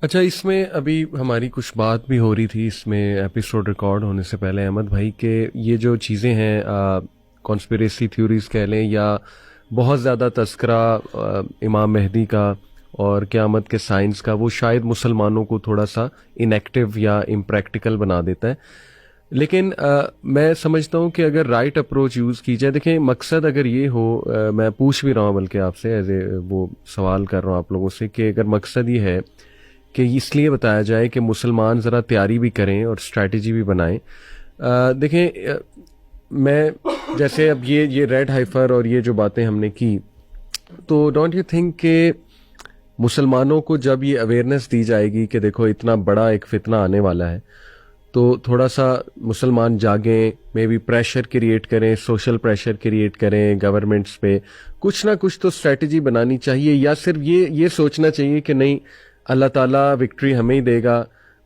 अच्छा, इसमें अभी हमारी कुछ बात भी हो रही थी इसमें एपिसोड रिकॉर्ड होने से पहले अहमद भाई के ये जो चीज़ें हैं कॉन्स्पिरेसी थ्योरीज कह लें या बहुत ज़्यादा तस्करा इमाम मेहदी का और क़यामत के साइंस का, वो शायद मुसलमानों को थोड़ा सा इनएक्टिव या इम्प्रैक्टिकल बना देता है। लेकिन मैं समझता हूँ कि अगर राइट अप्रोच यूज़ की जाए, देखें मकसद अगर ये हो, मैं पूछ भी रहा हूँ बल्कि आपसे एज ए वो सवाल कर रहा हूँ आप लोगों से कि अगर मकसद ये है कि इसलिए बताया जाए कि मुसलमान ज़रा तैयारी भी करें और स्ट्रैटेजी भी बनाएं। देखें मैं जैसे अब ये रेड हाइफर और ये जो बातें हमने की, तो डोंट यू थिंक कि मुसलमानों को जब ये अवेयरनेस दी जाएगी कि देखो इतना बड़ा एक फितना आने वाला है, तो थोड़ा सा मुसलमान जागें, मे बी प्रेशर क्रिएट करें, सोशल प्रेशर क्रिएट करें गवर्नमेंट्स पे, कुछ ना कुछ तो स्ट्रैटेजी बनानी चाहिए, या सिर्फ ये सोचना चाहिए कि नहीं अल्लाह ताला विक्ट्री हमें ही देगा,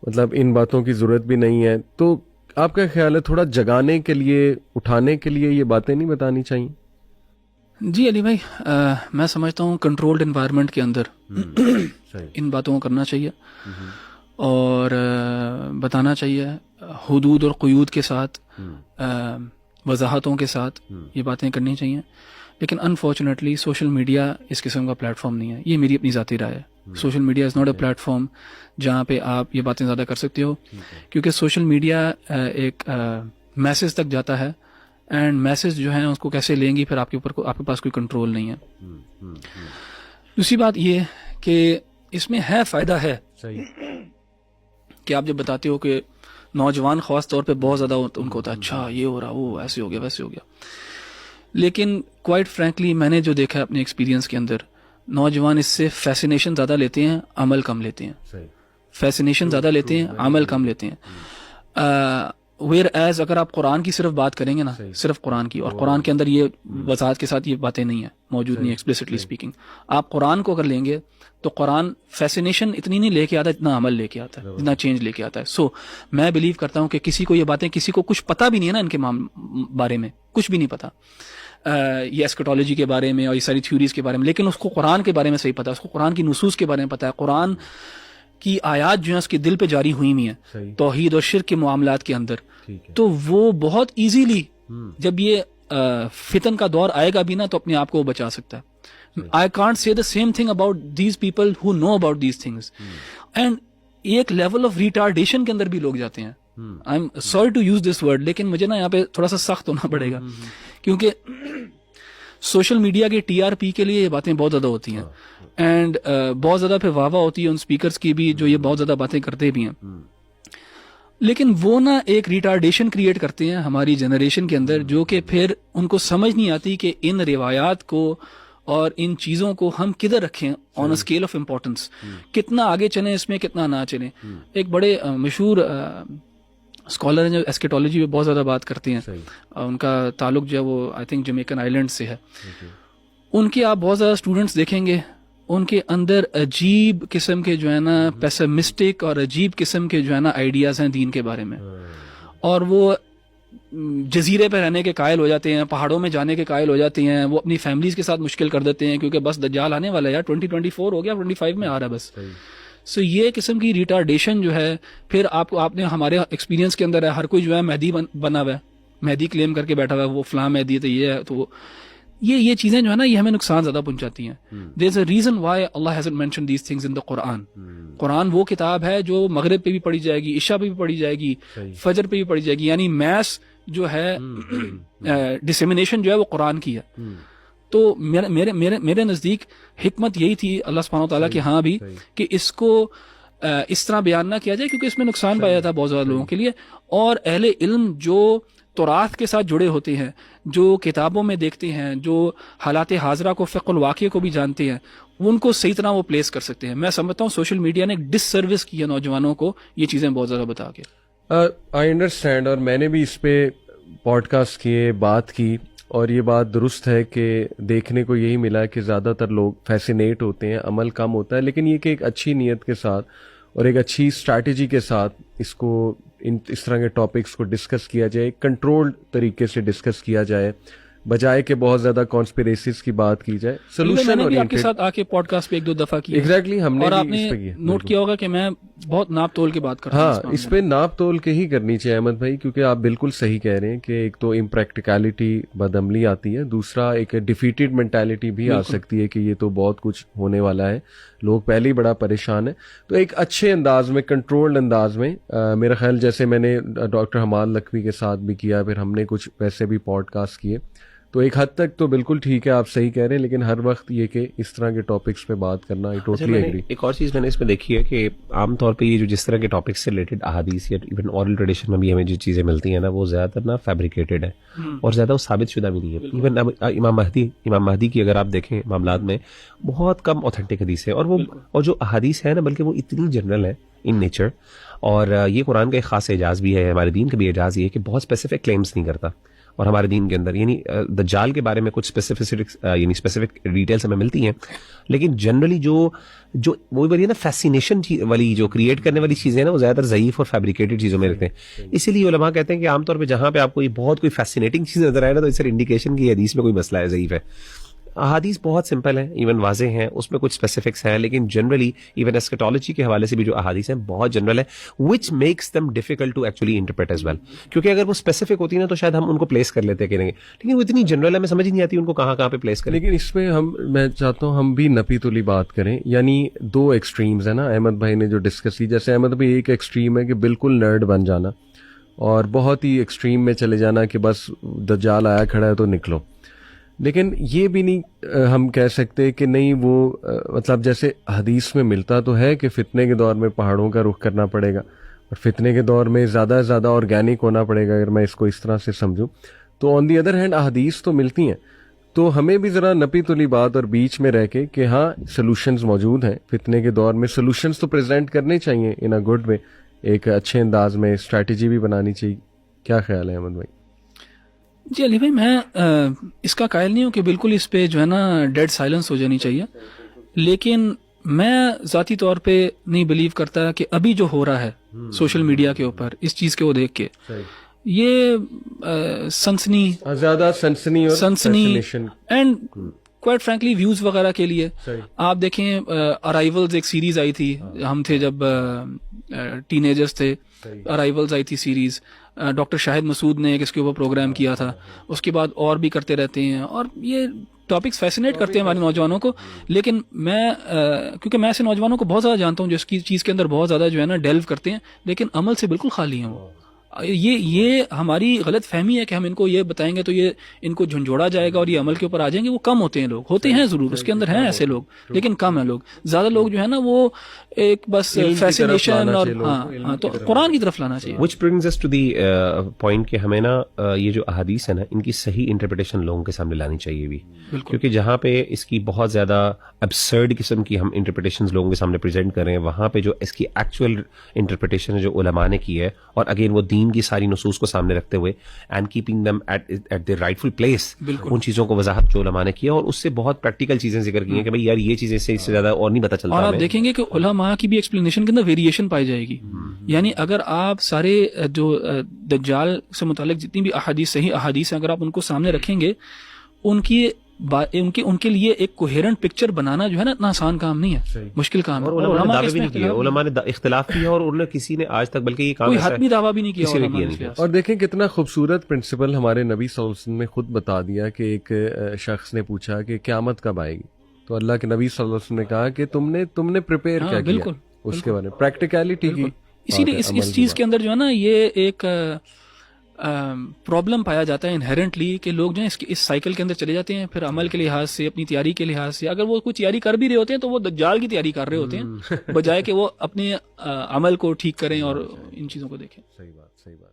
मतलब इन बातों की ज़रूरत भी नहीं है। तो आपका ख्याल है थोड़ा जगाने के लिए, उठाने के लिए ये बातें नहीं बतानी चाहिए? जी अली भाई, मैं समझता हूँ कंट्रोल्ड एनवायरनमेंट के अंदर इन बातों को करना चाहिए और बताना चाहिए हुदूद और क़ुयूद के साथ, वजाहतों के साथ ये बातें करनी चाहिए। लेकिन अनफॉर्चुनेटली सोशल मीडिया इस किस्म का प्लेटफॉर्म नहीं है। ये मेरी अपनी ज़ाती राय है। Social media is not a platform जहाँ पे आप ये बातें ज़्यादा कर सकते हो, क्योंकि सोशल मीडिया एक मैसेज तक जाता है एंड मैसेज जो है उसको कैसे लेंगी फिर आपके ऊपर, आपके पास कोई कंट्रोल नहीं है। दूसरी बात ये कि इसमें है फ़ायदा है कि आप जब बताते हो कि नौजवान ख़ास तौर पे बहुत ज़्यादा उनको होता है अच्छा ये हो रहा, वो ऐसे हो गया वैसे हो गया। लेकिन क्वाइट फ्रैंकली मैंने जो देखा है अपने एक्सपीरियंस के अंदर, नौजवान इससे फैसिनेशन ज़्यादा लेते हैं, अमल कम लेते हैं। फैसिनेशन ज़्यादा लेते हैं, अमल कम लेते हैं। वेयर एज अगर आप कुरान की सिर्फ बात करेंगे ना, सिर्फ कुरान की, और कुरान के अंदर ये वजाहत के साथ ये बातें नहीं है, मौजूद नहीं है एक्सप्लिसिटली स्पीकिंग। आप कुरान को अगर लेंगे तो कुरान फैसिनेशन इतनी नहीं लेके आता जितना अमल लेके आता है, जितना चेंज लेके आता है। सो मैं बिलीव करता हूँ कि किसी को ये बातें, किसी को कुछ पता भी नहीं है ना इनके बारे में, कुछ भी नहीं पता ये एस्केटोलॉजी के बारे में और ये सारी थ्योरीज के बारे में, लेकिन उसको कुरान के बारे में सही पता है, उसको कुरान की नुसूस के बारे में पता है, कुरान की आयात जो है उसके दिल पे जारी हुई हुई है तौहीद और शिर्क के मामलात के अंदर। तो वो बहुत इजीली जब ये फितन का दौर आएगा भी ना तो अपने आप को बचा सकता है। I can't say the same thing about these people who know about these things. And एक लेवल ऑफ रिटार्डेशन के अंदर भी लोग जाते हैं। I am sorry to use this word, लेकिन मुझे ना यहाँ पे थोड़ा सा सख्त होना पड़ेगा, क्योंकि सोशल मीडिया के टीआरपी के लिए ये बातें बहुत ज़्यादा होती हैं एंड बहुत ज़्यादा फिर वाह होती है उन स्पीकर्स की भी जो ये बहुत ज़्यादा बातें करते भी हैं। लेकिन वो ना एक रिटार्डेशन क्रिएट करते हैं हमारी जनरेशन के अंदर, जो कि फिर उनको समझ नहीं आती कि इन रिवायात को और इन चीज़ों को हम किधर रखें on a scale of importance, कितना आगे चलें इसमें, कितना ना चलें। एक बड़े मशहूर स्कॉलर हैं जो एस्केटोलॉजी पे बहुत ज़्यादा बात करती हैं, उनका ताल्लुक जो है वो आई थिंक जमैकन आइलैंड से है। उनके आप बहुत ज़्यादा स्टूडेंट्स देखेंगे, उनके अंदर अजीब किस्म के जो है ना पेसिमिस्टिक और अजीब किस्म के जो है ना आइडियाज़ हैं दीन के बारे में, और वो जजीरे पे रहने के कायल हो जाते हैं, पहाड़ों में जाने के कायल हो जाते हैं, वो अपनी फैमिलीज़ के साथ मुश्किल कर देते हैं क्योंकि बस दज्जाल आने वाला है यार, 2024 हो गया, 25 में आ रहा है बस। सो ये किस्म की रिटार्डेशन जो है, फिर आपने हमारे एक्सपीरियंस के अंदर है, हर कोई जो है मेहदी बना हुआ है, मेहदी क्लेम करके बैठा हुआ है, वो फलां मेहदी है तो ये है, तो ये चीजें जो है ना ये हमें नुकसान ज्यादा पहुंचाती हैं। There is a reason why Allah hasn't mentioned these things in the Quran. Quran वो किताब है जो मगरिब पे भी पढ़ी जाएगी, इशा पे भी पढ़ी जाएगी, फजर पे भी पढ़ी जाएगी, यानी मैस जो है डिसेमिनेशन जो है वो कुरान की है। तो मेरे नज़दीक हिकमत यही थी अल्लाह सुब्हानहू व तआला की हाँ भी कि इसको इस तरह बयान ना किया जाए क्योंकि इसमें नुकसान पाया था बहुत ज़्यादा लोगों के लिए। और अहले इल्म जो तौरात के साथ जुड़े होते हैं, जो किताबों में देखते हैं, जो हालात हाजरा को, फ़िक़्हुल वाक़िया को भी जानते हैं, उनको सही तरह वो प्लेस कर सकते हैं। मैं समझता हूँ सोशल मीडिया ने एक डिससर्विस की है नौजवानों को ये चीज़ें बहुत ज़्यादा बता के। आई अंडरस्टैंड, और मैंने भी इस पे पॉडकास्ट किए, बात की, और ये बात दुरुस्त है कि देखने को यही मिला है कि ज़्यादातर लोग फैसिनेट होते हैं, अमल कम होता है। लेकिन ये कि एक अच्छी नीयत के साथ और एक अच्छी स्ट्रैटेजी के साथ इसको इस तरह के टॉपिक्स को डिस्कस किया जाए, कंट्रोल्ड तरीके से डिस्कस किया जाए, बजाय के बहुत ज्यादा कॉन्स्पिरेसीज की बात की जाए, सोल्यूशन मैंने भी आपके ओरिएंटेड। साथ आके पॉडकास्ट पे 1-2 दफा किया एग्जैक्टली, हमने और भी आपने इस पे किया। नोट किया होगा कि मैं बहुत नाप तोल के बात करता हूँ हाँ, इस पे नाप तोल के ही करनी चाहिए अहमद भाई, क्योंकि आप बिल्कुल सही कह रहे हैं कि एक तो इम्प्रैक्टिकलिटी बदअमली आती है, दूसरा एक डिफीटेड मेंटालिटी भी आ सकती है कि ये तो बहुत कुछ होने वाला है, लोग पहले ही बड़ा परेशान है। तो एक अच्छे अंदाज में, कंट्रोल्ड अंदाज में, मेरा ख्याल जैसे मैंने डॉक्टर हमाद लखवी के साथ भी किया, फिर हमने कुछ वैसे भी पॉडकास्ट किए, तो एक हद तक तो बिल्कुल ठीक है, आप सही कह रहे हैं, लेकिन हर वक्त ये कि इस तरह के टॉपिक्स पे बात करना, आई टोटली एग्री। एक और चीज़ मैंने इसमें देखी है कि आमतौर पे ये जो जिस तरह के टॉपिक्स से रिलेटेड अहादीस या इवन ऑरल ट्रेडिशन में भी हमें जो चीज़ें मिलती हैं ना, वो ज़्यादातर ना फैब्रिकेटेड है और ज़्यादा वो साबित शुदा भी नहीं है। इवन इमाम महदी की अगर आप देखें मामलात में बहुत कम ऑथेंटिक हदीस है, और जो अहादीस है ना, बल्कि वो इतनी जनरल है इन नेचर, और ये कुरान का एक खास एजाज़ भी है, हमारे दीन का भी एजाज़ ये है कि बहुत स्पेसिफिक क्लेम्स नहीं करता। और हमारे दीन के अंदर यानी दज्जाल के बारे में कुछ स्पेसिफिक डिटेल्स हमें मिलती हैं, लेकिन जनरली जो वो बोलिए ना फैसिनेशन वाली जो क्रिएट करने वाली चीज़ें हैं ना, वो ज़्यादातर ज़ईफ़ और फैब्रिकेटेड चीज़ों में रहते हैं। इसीलिए उलमा कहते हैं कि आमतौर पे जहाँ पे आपको ये बहुत कोई फैसिनेटिंग चीज़ नजर आए ना, तो इस इंडिकेशन की हदीस में कोई मसला है, ज़ईफ़ है। अहादीस बहुत सिंपल है, इवन वाजे हैं, उसमें कुछ स्पेसिफिक्स हैं, लेकिन जनरली इवन एस्केटोलॉजी के हवाले से भी जो अहादीस हैं बहुत जनरल है, which makes them difficult to actually interpret as well. क्योंकि अगर वो स्पेसिफिक होती है ना, तो शायद हम उनको प्लेस कर लेते करेंगे, लेकिन वो इतनी जनरल है, हमें समझ ही नहीं आती उनको कहाँ पे प्लेस करें। लेकिन इसमें मैं चाहता हूँ हम भी नपी तुली बात करें, यानी दो एक्सट्रीम्स है ना, अहमद भाई ने जो डिस्कस की, जैसे अहमद भाई एक एक्सट्रीम है कि बिल्कुल नर्ड बन जाना, और बहुत ही एक्सट्रीम में चले जाना कि बस दज्जाल आया खड़ा है तो निकलो। लेकिन ये भी नहीं हम कह सकते कि नहीं वो मतलब जैसे हदीस में मिलता तो है कि फितने के दौर में पहाड़ों का रुख करना पड़ेगा, और फितने के दौर में ज़्यादा से ज़्यादा ऑर्गेनिक होना पड़ेगा, अगर मैं इसको इस तरह से समझूं। तो ऑन दी अदर हैंड हदीस तो मिलती हैं, तो हमें भी ज़रा नपी तुली बात और बीच में रह के कि हाँ सॉल्यूशंस मौजूद हैं, फितने के दौर में सॉल्यूशंस तो प्रेजेंट करने चाहिए इन अ गुड वे, एक अच्छे अंदाज में स्ट्रैटेजी भी बनानी चाहिए। क्या ख्याल है अहमद भाई? जी अली भाई, मैं इसका कायल नहीं हूँ कि बिल्कुल इस पे जो है ना डेड साइलेंस हो जानी चाहिए, लेकिन मैं ज़ाती तौर पे नहीं बिलीव करता कि अभी जो हो रहा है सोशल मीडिया के ऊपर इस चीज़ को देख के ये सनसनी, ज़्यादा सनसनी एंड क्वाइट फ्रैंकली व्यूज वगैरह के लिए आप देखें, अराइवल्स एक सीरीज आई थी, हम थे जब टीनेजर्स थे, अराइवल्स आई थी सीरीज, डॉक्टर शाहिद मसूद ने एक इसके ऊपर प्रोग्राम किया था, उसके बाद और भी करते रहते हैं, और ये टॉपिक्स फैसिनेट करते हैं हमारे नौजवानों को। लेकिन मैं क्योंकि मैं ऐसे नौजवानों को बहुत ज़्यादा जानता हूँ जिसकी चीज़ के अंदर बहुत ज़्यादा जो है ना डेल्व करते हैं, लेकिन अमल से बिल्कुल खाली हैं वो। ये हमारी गलत फहमी है कि हम इनको ये बताएंगे तो ये इनको झंझोड़ा जाएगा और ये अमल के ऊपर आ जाएंगे। वो कम होते हैं लोग, होते हैं जरूर, उसके अंदर हैं ऐसे लोग, लेकिन कम है लोग। ज्यादा लोग जो है ना वो एक बस फैसिनेशन और हाँ तो कुरान की तरफ लाना चाहिए। Which brings us to the point कि हमें ना ये जो अहादीस है ना, इनकी सही इंटरप्रिटेशन लोगों के सामने लानी चाहिए भी, क्योंकि जहाँ पे इसकी बहुत ज्यादा अब्सर्ड किस्म की हम इंटरप्रिटेशन लोगों के सामने प्रेजेंट कर रहे हैं, वहाँ पे जो इसकी एक्चुअल इंटरप्रिटेशन है जो उलमा ने की है, और अगेन वो दीन की सारी नसूस को सामने रखते हुए and keeping them at the rightful place, उन चीजों को वजाहत जो उलमा ने किया, और उससे बहुत प्रैक्टिकल चीजें जिक्र की हैं कि भाई यार ये चीजें इससे ज्यादा और नहीं पता चलता। और आप देखेंगे कि उलमा की भी एक्सप्लेनेशन के अंदर वेरिएशन पाई जाएगी। यानी अगर आप सारे जो दज्जाल से मुतालिक जितनी भी अहादीस, सही अहादीस हैं, अगर आप उनको सामने रखेंगे, उनके लिए एक कोहेरेंट पिक्चर बनाना जो है ना इतना आसान काम नहीं है, मुश्किल काम है। और उलमा ने भी नहीं किया, उलमा ने इख्तिलाफ किया, और उन्होंने किसी ने आज तक बल्कि ये काम कोई हतमी दावा भी नहीं किया। और देखें कितना खूबसूरत प्रिंसिपल हमारे नबी सल्लल्लाहु अलैहि वसल्लम ने खुद बता दिया कि एक शख्स ने पूछा कि क़यामत कब आएगी, तो अल्लाह के नबी सल्लल्लाहु अलैहि वसल्लम ने कहा कि तुमने प्रिपेयर क्या किया उसके बारे में, प्रैक्टिकलिटी की। इसीलिए इस चीज के अंदर जो है ना ये एक प्रॉब्लम पाया जाता है इनहेरेंटली कि लोग जो है इस साइकिल के अंदर चले जाते हैं, फिर अमल के लिहाज से, अपनी तैयारी के लिहाज से, अगर वो कोई तैयारी कर भी रहे होते हैं तो वो दज्जाल की तैयारी कर रहे होते हैं, बजाय कि वो अपने अमल को ठीक करें और इन चीज़ों को देखें। सही बात।